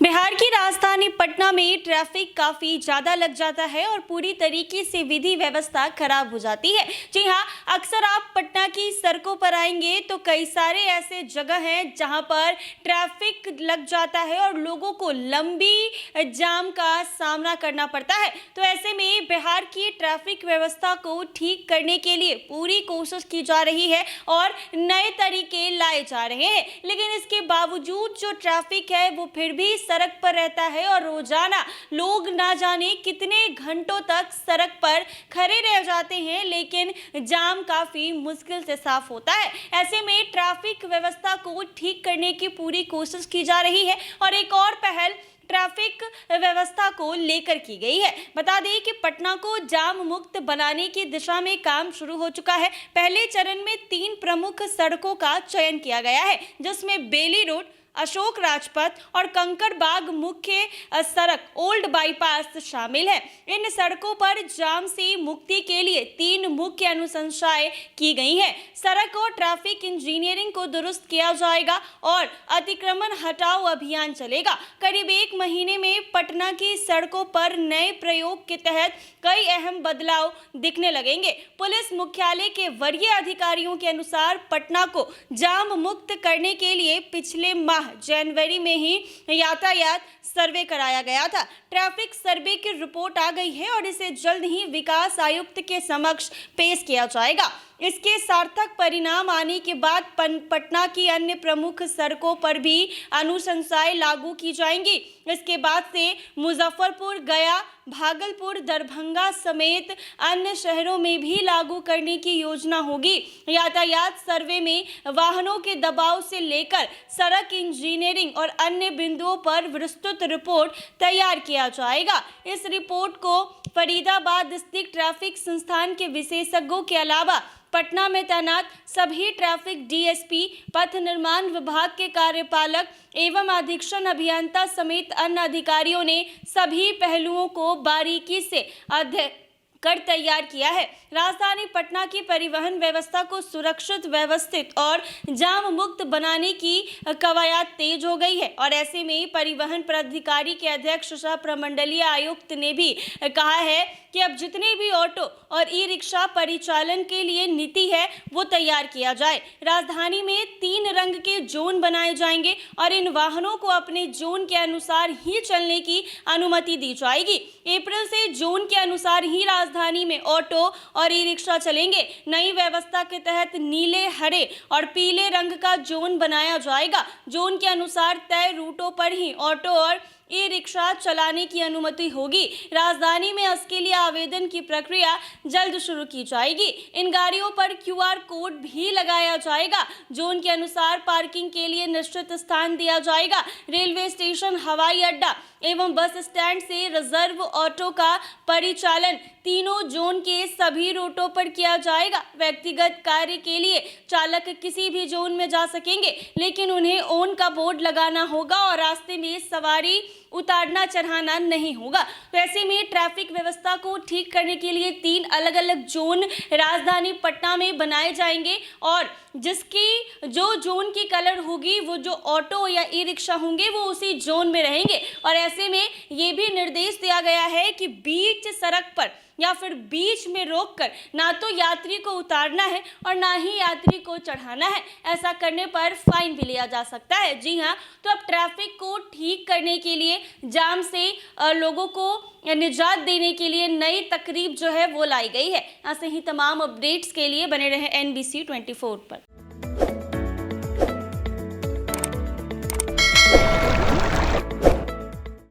बिहार की राजधानी पटना में ट्रैफिक काफी ज्यादा लग जाता है और पूरी तरीके से विधि व्यवस्था खराब हो जाती है। जी हाँ, अक्सर आप पटना की सड़कों पर आएंगे तो कई सारे ऐसे जगह हैं जहां पर ट्रैफिक लग जाता है और लोगों को लंबी जाम का सामना करना पड़ता है। तो ऐसे में बिहार की ट्रैफिक व्यवस्था को ठीक करने के लिए पूरी कोशिश की जा रही है और नए तरीके लाए जा रहे हैं, लेकिन इसके बावजूद जो ट्रैफिक है वो फिर भी सड़क पर रहता है और रोजाना लोग ना जाने कितने घंटों तक सड़क पर खड़े रह जाते हैं, लेकिन जाम काफी मुश्किल से साफ होता है। ऐसे में ट्रैफिक व्यवस्था को ठीक करने की पूरी कोशिश की जा रही है और एक और पहल ट्रैफिक व्यवस्था को लेकर की गई है। बता दें कि पटना को जाम मुक्त बनाने की दिशा में काम शुरू हो चुका है। पहले चरण में 3 प्रमुख सड़कों का चयन किया गया है, जिसमें बेली रोड, अशोक राजपथ और कंकड़ बाग मुख्य सड़क ओल्ड बाईपास शामिल है। इन सड़कों पर जाम से मुक्ति के लिए 3 मुख्य अनुशंसाएं की गई हैं। सड़क और ट्रैफिक इंजीनियरिंग को दुरुस्त किया जाएगा और अतिक्रमण हटाओ अभियान चलेगा। करीब 1 महीने में पटना की सड़कों पर नए प्रयोग के तहत कई अहम बदलाव दिखने लगेंगे। पुलिस मुख्यालय के वरीय अधिकारियों के अनुसार पटना को जाम मुक्त करने के लिए पिछले माह जनवरी में ही यातायात सर्वे कराया गया था। ट्रैफिक सर्वे की रिपोर्ट आ गई है और इसे जल्द ही विकास आयुक्त के समक्ष पेश किया जाएगा। इसके सार्थक परिणाम आने के बाद पटना की अन्य प्रमुख सड़कों पर भी अनुशंसाएं लागू की जाएंगी। इसके बाद से मुजफ्फरपुर, गया, भागलपुर, दरभंगा समेत अन्य शहरों में भी लागू करने की योजना होगी। यातायात सर्वे में वाहनों के दबाव से लेकर सड़क इंजीनियरिंग और अन्य बिंदुओं पर विस्तृत रिपोर्ट तैयार किया जाएगा। इस रिपोर्ट को फरीदाबाद स्थित ट्रैफिक संस्थान के विशेषज्ञों के अलावा पटना में तैनात सभी ट्रैफिक डीएसपी, पथ निर्माण विभाग के कार्यपालक एवं अधीक्षण अभियंता समेत अन्य अधिकारियों ने सभी पहलुओं को बारीकी से अध्ययन कर तैयार किया है। राजधानी पटना की परिवहन व्यवस्था को सुरक्षित, व्यवस्थित और जाम मुक्त बनाने की कवायद तेज हो गई है और ऐसे में परिवहन प्राधिकारी के अध्यक्ष सह प्रमंडलीय आयुक्त ने भी कहा है कि अब जितने भी ऑटो और ई रिक्शा परिचालन के लिए नीति है वो तैयार किया जाए। राजधानी में 3 रंग के जोन बनाए जाएंगे और इन वाहनों को अपने जोन के अनुसार ही चलने की अनुमति दी जाएगी। अप्रैल से जोन के अनुसार ही राजधानी में ऑटो और ई रिक्शा चलेंगे। नई व्यवस्था के तहत नीले, हरे और पीले रंग का जोन बनाया जाएगा। जोन के अनुसार तय रूटों पर ही ऑटो और ई रिक्शा चलाने की अनुमति होगी। राजधानी में इसके लिए आवेदन की प्रक्रिया जल्द शुरू की जाएगी। इन गाड़ियों पर QR कोड भी लगाया जाएगा। जोन के अनुसार पार्किंग के लिए निश्चित स्थान दिया जाएगा। रेलवे स्टेशन, हवाई अड्डा एवं बस स्टैंड से रिजर्व ऑटो का परिचालन तीनों जोन के सभी रूटों पर किया जाएगा। व्यक्तिगत कार्य के लिए चालक किसी भी जोन में जा सकेंगे, लेकिन उन्हें ओन का बोर्ड लगाना होगा और रास्ते में सवारी उतारना चढ़ाना नहीं होगा। तो ऐसे में ट्रैफिक व्यवस्था को ठीक करने के लिए 3 अलग अलग जोन राजधानी पटना में बनाए जाएंगे और जिसकी जो जोन की कलर होगी वो जो ऑटो या ई रिक्शा होंगे वो उसी जोन में रहेंगे। और ऐसे में ये भी निर्देश दिया गया है कि बीच सड़क पर या फिर बीच में रोककर ना तो यात्री को उतारना है और ना ही यात्री को चढ़ाना है। ऐसा करने पर फाइन भी लिया जा सकता है। जी हाँ, तो अब ट्रैफिक को ठीक करने के लिए, जाम से लोगों को निजात देने के लिए नई तकरीब जो है वो लाई गई है। ऐसे ही तमाम अपडेट्स के लिए बने रहे NBC 24 पर।